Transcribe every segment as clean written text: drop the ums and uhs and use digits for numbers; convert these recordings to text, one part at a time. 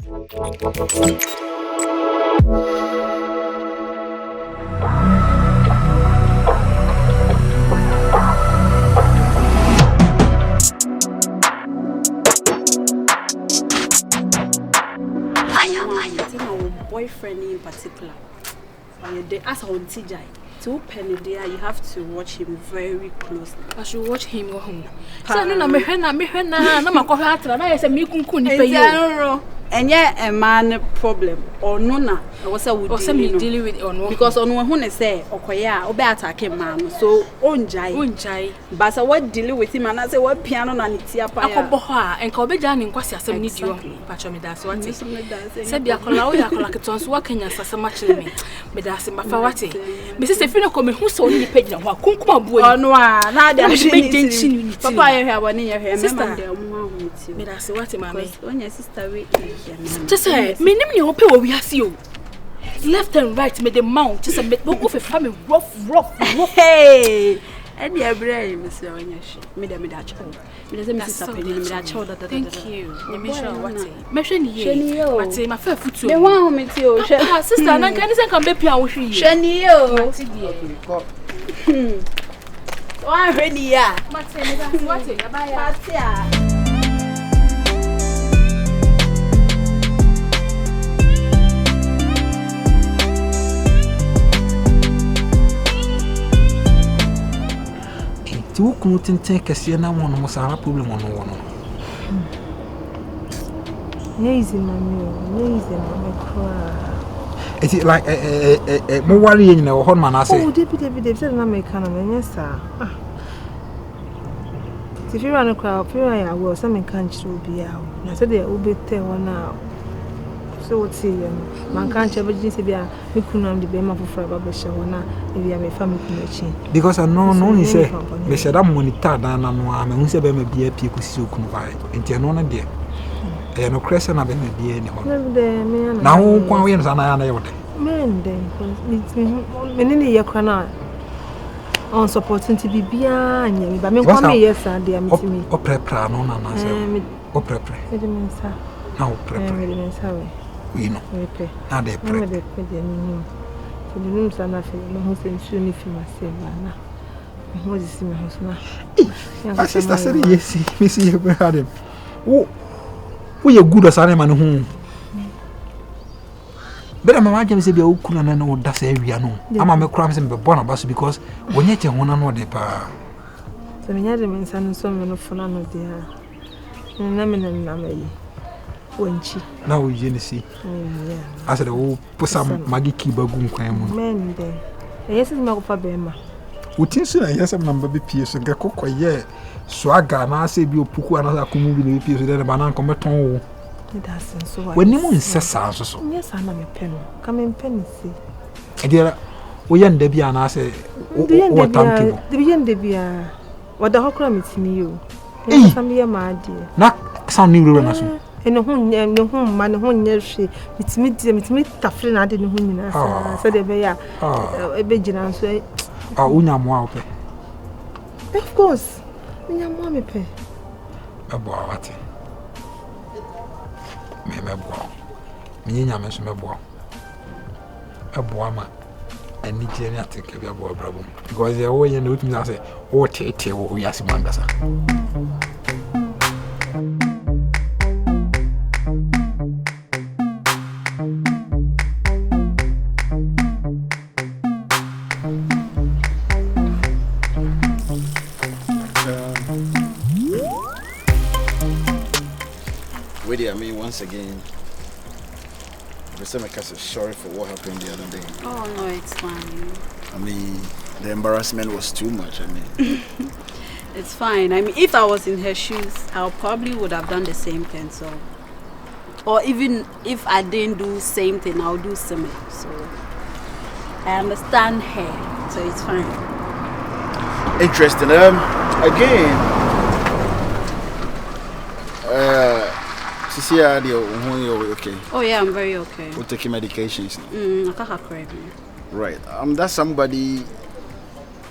Boyfriend in particular, as a TJ, to penny there, you have to watch him very closely. I should watch him go home. So no, me hena, no makohatra. Na yese mi kunku ni pe yo. And yeah, a man problem or no na. I was dealing with or no because on one say okoya obe attack man. So onjai. But so what dealing with him and I say what piano na nitia pa. Akobo ho a enka obeja ni nkwasi asem ni dio. Pacho me da so what. Say bia kola wo ya kola keton so wakanya sasama chile me. Me da se mafa wate. Me se fino ko me hu so ni page na ho akunkuma buo. Ono a na da me papa ye hwa woni ye hwa me man de omo ahu ti. Me da se wate ma me. Onya sister we just say, me name you pay we see you. Left and right, me the mount. Just say, me go for family rough. Hey, and your brain, Mister Onyashi. Me da child. Me da me sister penny. Me da child. Thank you. You me sure what? Me sure ni yo. What? My fair foot. Me want me too. Sister, na can you come be pia wo hwi? Sheni yo. Wa hweni ya. Mate me da what? Mate. You couldn't take a siena one was a problem on one. Lazy, mammy, cry. Is it like a more worrying or Horman? I say, oh, Deputy, said an American, yes, sir. If you run a crowd, I will some country will be out. I said they will be there now. So what's he? Man can't ever just be a Mikunam the Bema for Babashawana if you have a family connection. Because I know only say, they said I'm going to tell Dan and one, and we say, be a people who can buy it. And you're not there. They are no crescent of any be anyone. Now, one way and I know. Men, then, many year cannot on supporting to be behind you, but me come here, sir, dear me. Or prepare, no, or prepare. Now, prepare. We know. Now they pray. So the rooms are not filling. My husband soon if you must say, Anna. What is my husband? My sister said, yes, Miss Abraham. Oh, we are good as I man whom. But I'm imagining to be a cool and no that's area. No, I'm a cramps and Bonabas because when you want to know the power. So many other men and so many for none of dear. And now we didn't see. I said, oh, put some Maggie Kibagoon crime. Men, then. Yes, it's my Bema. We think so. Yes, I'm number BPS and Gako, yeah. Swagger, and I say, be a puku another community BPS, then a banana combaton. It doesn't so. When you want to say, yes, I'm a pen. Come in pen, see. I dear, we end the Bian, I say, what time the end the beer. What the whole is me, you. Some dear, my dear. Not some new ruin. And no home, man, home, yes, it's me, Tafflin, I didn't win. So they be a vigilance. Oh, Unam, of course, when your mommy pay. A boy, me Minyam me boy. A boama, and Nigeria take a boy, bravo. Because they're away and with me, I say, oh, Tate, oh, yes, Mandasa. Once again, Mr. Mekasa, sorry for what happened the other day. Oh no, it's fine. I mean, the embarrassment was too much. I mean, it's fine. I mean, if I was in her shoes, I probably would have done the same thing. So, or even if I didn't do the same thing, I'll do similar. So, I understand her. So it's fine. Interesting. Again. Okay. Oh yeah, I'm very okay. We're taking medications. Right. That's somebody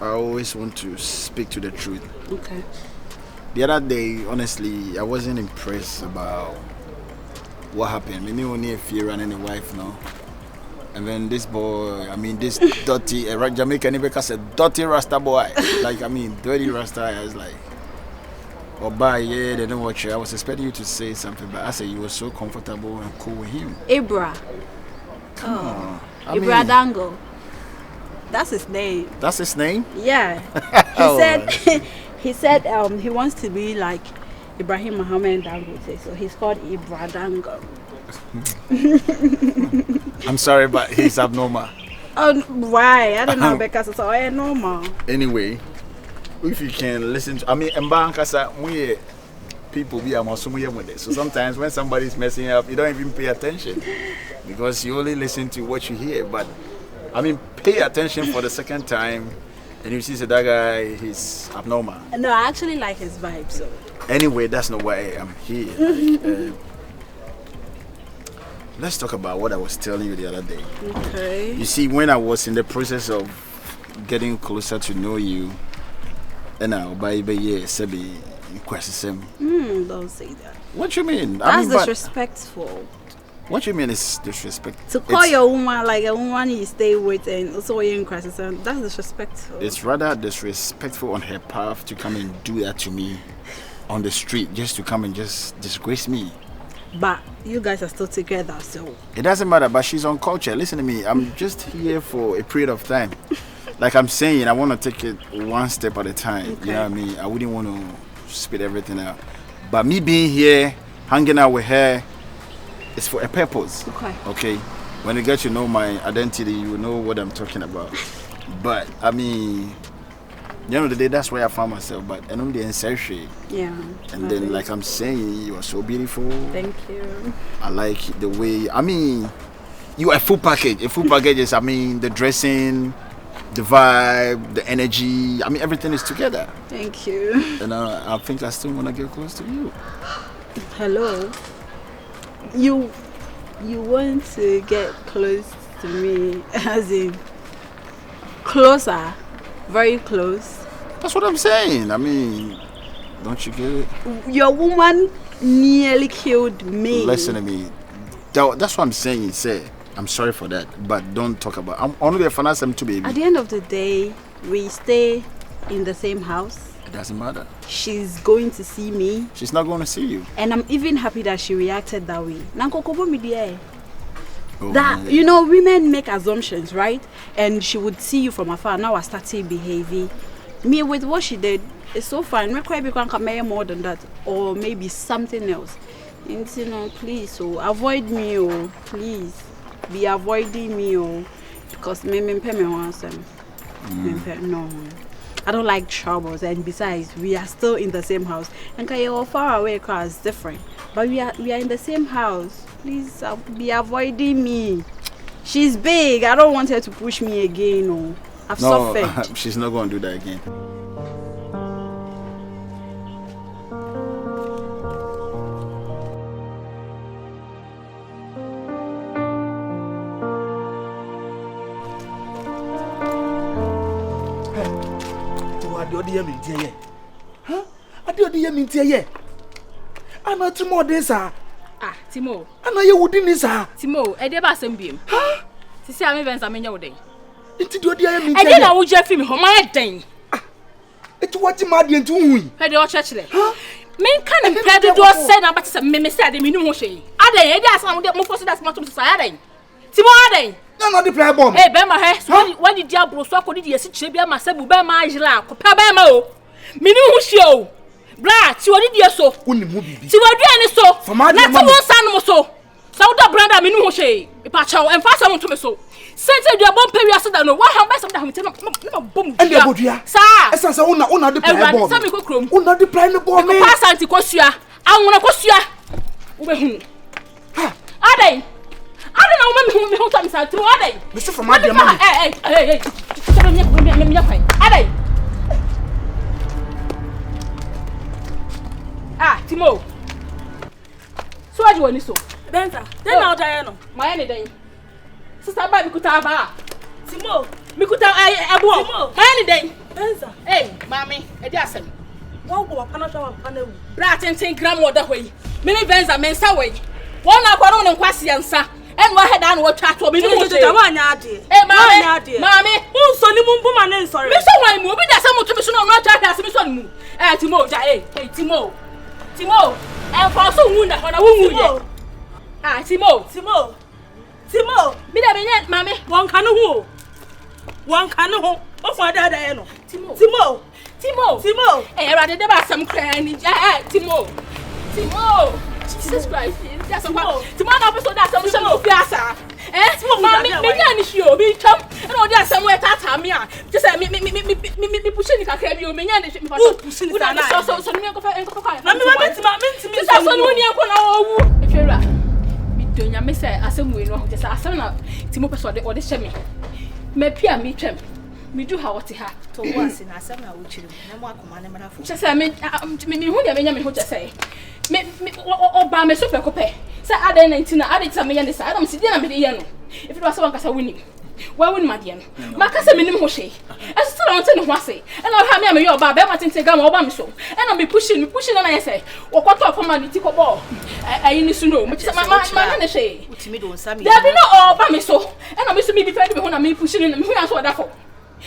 I always want to speak to the truth. Okay. The other day, honestly, I wasn't impressed about what happened. Maybe only a fear and a wife now. And then this boy, I mean, this dirty, Jamaican neighbor said, dirty Rasta boy. Like, I mean, dirty Rasta. I was like, oh, bye, yeah, they don't watch you. I was expecting you to say something, but I said you were so comfortable and cool with him. Ibra. Come on. Ibra Dango. That's his name. That's his name? Yeah. He said he wants to be like Ibrahim Mohammed Dangote, so he's called Ibra Dango. I'm sorry, but he's abnormal. Oh, why? I don't know because it's all normal. Anyway, if you can listen to, I mean, we people be with it. So sometimes when somebody's messing up, you don't even pay attention because you only listen to what you hear. But I mean, pay attention for the second time, and you see that guy, he's abnormal. No, I actually like his vibe. So anyway, that's not why I'm here. Let's talk about what I was telling you the other day. Okay. You see, when I was in the process of getting closer to know you, and now by year, Sebi, don't say that. What you mean? That's disrespectful. What you mean is disrespect? To call your woman like a woman you stay with and also you're in crisis, that's disrespectful. It's rather disrespectful on her part to come and do that to me on the street, just to come and just disgrace me. But you guys are still together, so it doesn't matter. But she's on culture. Listen to me. I'm just here for a period of time. Like I'm saying, I want to take it one step at a time. Okay. You know what I mean? I wouldn't want to spit everything out. But me being here, hanging out with her, it's for a purpose. Okay. Okay. When you get to know my identity, you know what I'm talking about. But I mean, the end of the day, that's where I found myself. But I know the insertion. Yeah. And then, like I'm saying, you are so beautiful. Thank you. I like the way. I mean, you are a full package. A full package is, I mean, the dressing, the vibe, the energy. I mean, everything is together. Thank you. And I think I still want to get close to you. Hello. You want to get close to me, as in closer. Very close. That's what I'm saying. I mean, don't you get it? Your woman nearly killed me. Listen to me. That's what I'm saying. Say, I'm sorry for that, but don't talk about. I'm only a finance to baby. At the end of the day, we stay in the same house. It doesn't matter. She's going to see me. She's not going to see you. And I'm even happy that she reacted that way. Oh, that, you know, women make assumptions, right? And she would see you from afar. Now I started behaving. Me, with what she did, it's so fine. Maybe can come more than that. Or maybe something else. And, you know, please, so avoid me, oh, please. Be avoiding me, oh. Because me wants them. No. I don't like troubles. And besides, we are still in the same house. And you're far away because it's different. But we are in the same house. Please be avoiding me. She's big. I don't want her to push me again. No. I've suffered. She's not going to do that again. I'm not more this. Ah, Timo. And I wouldn't is Timo, I never seen him. Huh? To see I'm even some in your day. Into the idea. I didn't know Jeff him home my day. It's what you might be into. Heard your church there. Men can play the door said about some meme said the minimum shame. Are they? That's how the most that's not to society. Timo, are they? No, not the player bomb. Hey, Bema, what did Diablo so could you see myself, Bema, Jila, Pabamo? Minimum show. Brat, you already so. Only movie. See what you so. For my son so. So the brand I mean, she, Pacho, and fast on to me so. Since you are born period, so that no one has some time to boom. And the Buddha, sir, as I say, on the player bomb. Some cook room, on the player bomb. Pass anti Cosia. I want to Cosia. Are they? I don't know when who comes out through. Are they? Mr. From my dear man. Hey. Are they? Ah, Timo. So what do you want to so? Benza, then now Diana. My any day. Sister ba mikuta ba. Timo, mikuta abo. Timo, my any day. Benza. Hey, mommy, e dey asem. Wo go papa na show papa na wu. Bra 10 gram wo da hoyi. Me Benza men sa we. One aquaron and Quasiansa. And what had done what chat will be doing. Eh, mammy, who's Sonny Mumman? Sorry, someone moving that someone to be soon not as Miss Son. Eh, Timo, Timo, and for so wound when I won't. Ah, Timo, Midam, mammy, one canoe. One canoe. Oh, for that, I know. Timo, eh, rather than some cranny. Timo, Jesus Christ, that's what tomorrow episode that's some of Piazza. Eh, mommy, me show me come and all that somewhere tata me. Just me pushing the crab you me and pushing the so me go and go. That's one when you go now. If you're right, me doing me say asem we no just asem na Timo person or the shame me pia me twem. Me do how what ha to once na asem na wo chiri na mo akoma na mara fo. Just say me hu dia me nya me ho just say. Me oba me super kope say ade 19 na ade tame yene say adam sidi na me de ye no if it was one kasa wini wa wini ma de no makasa me nim ho hwe e still want ne ho ase e na ha me yo oba be ma tente ga ma oba me so e na me pushing na ye say wo kwato afoma ni ti ko bo ayi ni su no me say ma ne hwe utimi do nsa me there be no oba me so e na me so me defend me ho na me pushing na me hu ya so da fo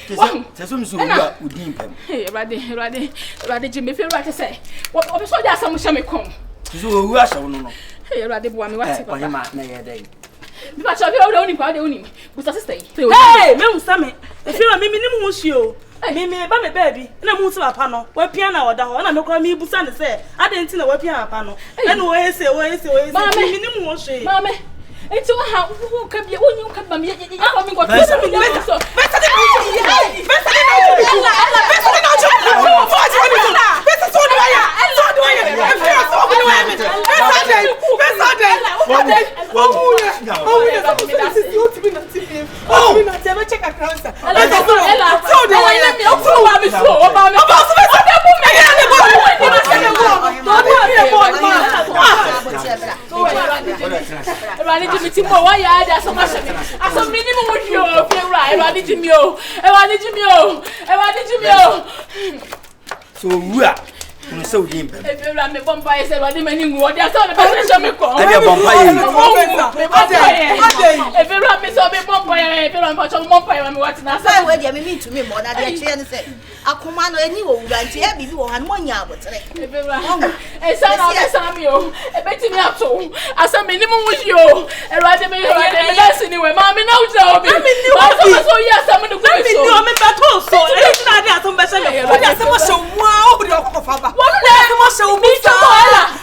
Tesum so udin pem. Hey, Rade Jimmy feel right to say. What so there some shame come. So wu asha wo no. Hey, Rade bo me what. Oh, ma na ye dey. Bi ba cha bi o de oni. Busa sister. Hey, me unsa me. E feel me nim ho hie o. Me ba me baby. Na mu ti papa no. Wa pia na oda ho. Na me kra me busa ne say. Ade nti na wa pia papa no. Na no we say. Me nim ho hie. Mama. It's what how can be when you come me. Timo, why are there so much? I saw minimum with you, feel right. I need you. So, we are so deep. If you run the vampire, said, I didn't mean what I saw the person me call. I if you run me so big vampire, if you run much of vampire, I'm watching us. I would mean to me more than I say. I command any old and here before and 1 year. If you run a son of you, a betting me up so as a minimum with you, and rather me anyway, Mammy knows so. Yes, I'm in the way. I'm in that also. It's not that some better. So wow, what is so me to Ella?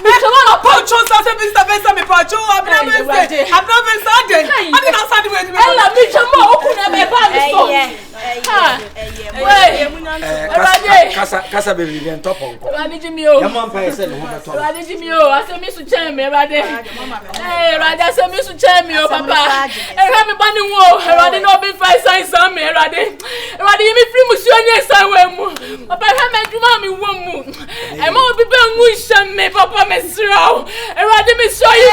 Poach on Mr. Benson, Poach, I've never been Sunday. I did not Sunday with Ella, Mitch, I'm Casa baby, and top on. Radijimio, I said, Mr. Chammy, Hey, Rada, said Mr. Chammy, Papa. And have me banning war, Radi no be 5 signs, some Radi. Radi, me free Monsieur, yes, I will. Papa, I met you, Mammy, 1 moon. I'm all be bang wish and me, Papa, Miss Row. And Radi, me show you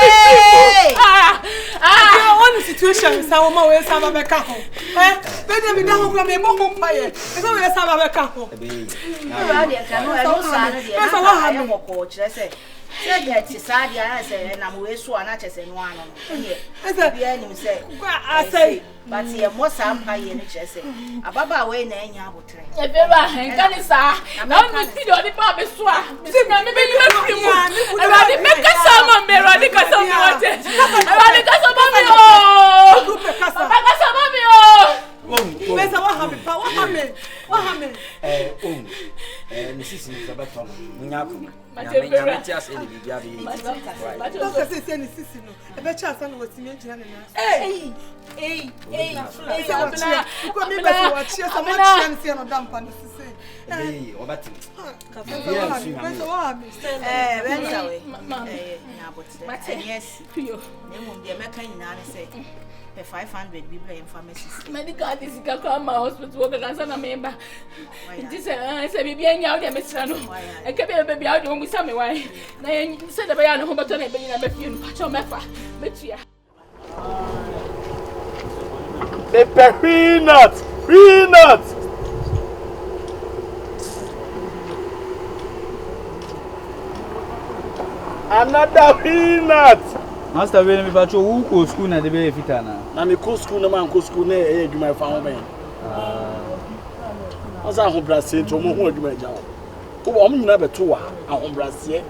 one situation, some more ways, some of a couple. Better be down from a bomb fire. It's always some of a couple. But here, most empire in Chessy. A baba way, name you have train. If you are, can you, sir? I'm not going to see the Papa Swat. Maybe you have to make a summer, Meradica, some water. Meradica, some what happened? Mrs. Sabaton, Munakum. The 500 people in pharmacies. Medical is a my hospital worker as a member. This is a baby and young Mr. I kept a baby out with some why. Then said the bayan who got on a baby and a few patch on my fat. But yeah. The peanut. Another peanut. Master we me bacho who go school na de be fita na. Na me go school na man go school na e adwuma fa ho ben. Asa ho brase to mo ho adwuma ja ho. Wo om nyina beto wa ho brase.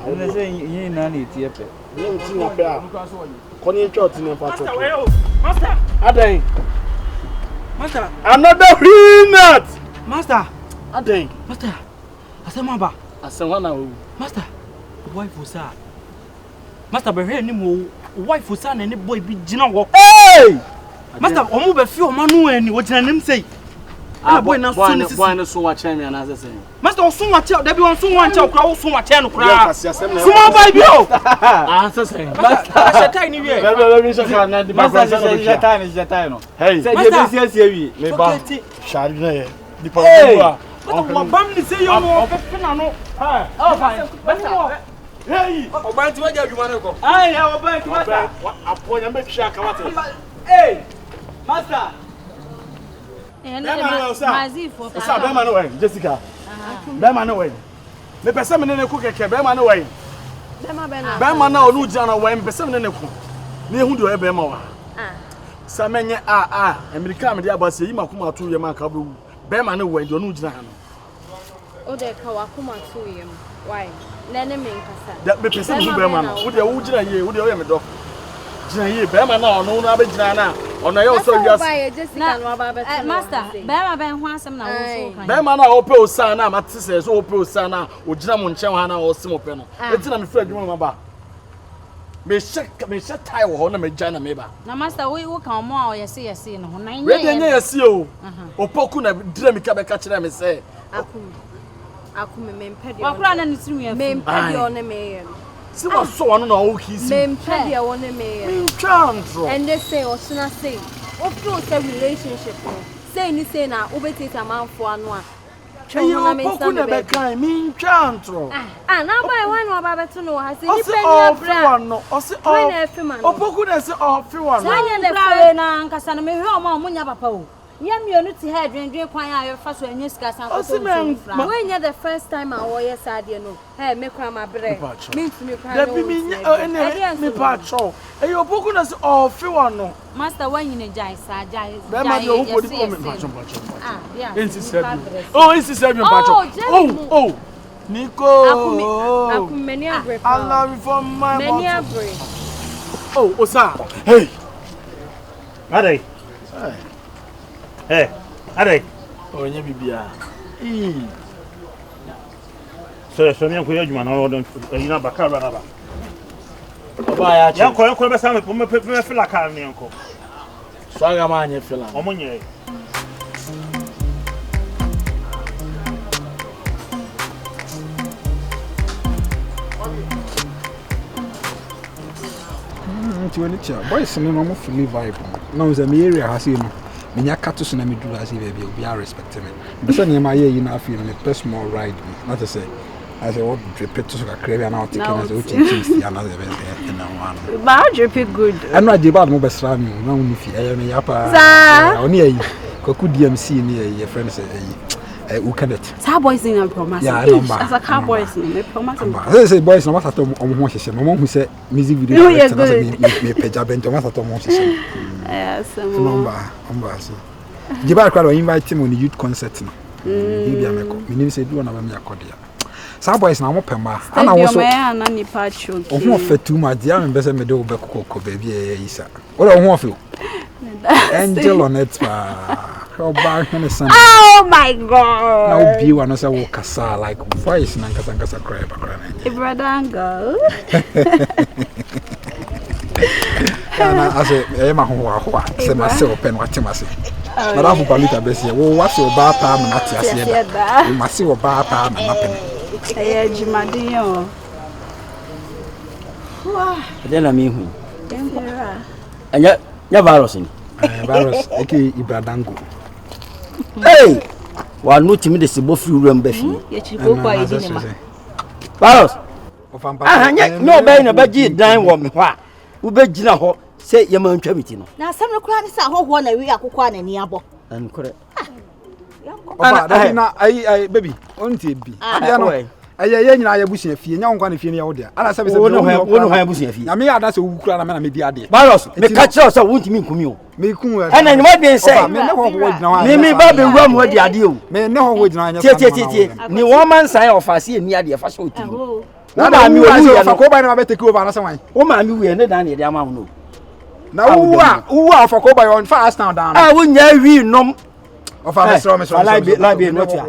Ele say yin na na tie pe. Yin ti na pe a. Koni church na fa to. Master. Adan. Master. Another peanut. Master. Adan. Master. Asema ba. Asema na wo. Master. Wife usa. Master be here ni mo wife usa na ni boy bi gina wo. Hey! Master, omo be fi o manu ani wo gina nim sei. Ah boy na so ni boy na so wa chen me na say. Master o so wa che, da bi on so wa che o kra wo so wa che no kra. Small boy bi o. Ah say. Master tai ni wie. Be shaka na di Master say tai no. Hey, say je be sie wi. me ba. Shari na ye. Di pa wo. What bam ni say yo mo fe na no. Ha. Oh fine. Master. Hey! Obanti wa ja dwuma no ko. Ai, ya obanti master. Aponya me twa ka wate. Hey! Master. Mazifo. Sa be ma no wen, Jessica. Be ma no wen. Me pese me ne ku keke be ma no wen. Be ma na onu jia na wen pese me ne ku. Ne hu de be ma wa. Sa menye America me de abase yi makoma to ye ma ka bu. Be ma no wen de onu jia no. O de ka wa kuma to ye. Why? Nene me nkasa. Da me pese me be ma no. Wo de wo jira ye, wo de wo ye me do. Jira ye be ma na onu na be jira na. Ono ye so wias. Master, be ma ben ho asem na wo so kan. Be ma na o pe o san na mate se so o pe o san na o jira mo nchen ha na o sim o pe no. Eti na me fra adwuma ma ba. Me shek tie wo ho na me gya na me ba. Na master we kan mo a o yesi no ho na nye. We de nye yesi o. Opoku na dira mi ka be ka kire me se. Akume mempedi. Wa kura na ni tiri ya. Mempedi one me. Si wa so wano na o kisi. Mempedi one me. Minchantro. And they say o suna say. O feel say relationship no. Say ni say na obetete amanfo anu a. Hey, opoku na be kan minchantro. Na buy one wa ba beto no ha say ni penya bra. O se opoku na se ofi wano. Sanya le fere na nkasa na me hwe o ma omunya papa o. Yeah, me only to head when kwan ya fa so enye sika san ko so. When you the first time I was sad you know. Hey, me kwa ma bre. Me ntumi kwa. Da bi mi me pa cho. E yo boku na se ofi wano. Master when you jai sa jai. Be ma de o podi ko me pa cho. Yeah. Ensi sebi. Oh, ensi sebi pa cho. Oh. Nico. Akumi many abre. I love you for my many abre. Oh, Osa. Hey. Ade. Hey, Ade. Oh, nya bibia. So me ko yadwuma na o don ina bakara na ba. Oba ya chi. Yanko be sam me fila kar ne yanko. So aga ma anya fila. Omonye. When it's boys, no more fully vibe. Now, the area has you know. When you cut to me, do as if you be respecting me. But then, my year, you know, feeling a personal ride. Not to say, as I would repeat to a crave and I'll take as a teaching another event. But you pick good. I'm not the bad mobile slamming. No, if you are a yapa, only a could DMC near your friends. Who can it? Boys in a promise. Yeah, as a cowboys in a promise. I say, boys, no matter who said music video. Me pejab and tomato tomos. Yes, the back crowd invite him on the youth concert. Meaning say do one of me a cordia. Some boys now up and I was a patch. Oh, for 2 months, young and better me do Beco baby. Isa. What I want you. Angel on it. Oh my God! Now be one as I walk a like voice and Casanca crab. Brother and girl. I say, Emma, who say myself and what you must say. But I hope a little bit. What's your bar time and not yes, you must see your bar time and nothing. Hey, Jimadio. Then I mean, and yet, you're virusing. Virus, okay, Ibradango. Hey! One no timid is above you, Rumbefi. Yet you go by cinema. Virus. No, Ben, a budget dime woman. Who beg Gina Ho, say your man Travitino. Now, some of the are home when we are cooking and Yabo. And correct. I baby, only be. Ye nyina ye busia fie nya nkwa ne fie ne ye wo dia ala sabe wo no ha busia fie na me ada se wo kura na me na me di ade Baros me ka kire so wo ntimi nkumi o me kun e na nyima den say me ne ho wo gyina wa me ba be wura mu adi ade o me ne ho wo gyina anya tie ni wo man san ofase eni ade fa so tiri na ma mi wo ye fa ko ba na be take over na se wan wo ma mi wo ye ne dan ne de ama wo no na wo fa ko ba yo fa stand down wo nya wi nom of a me so like be not ya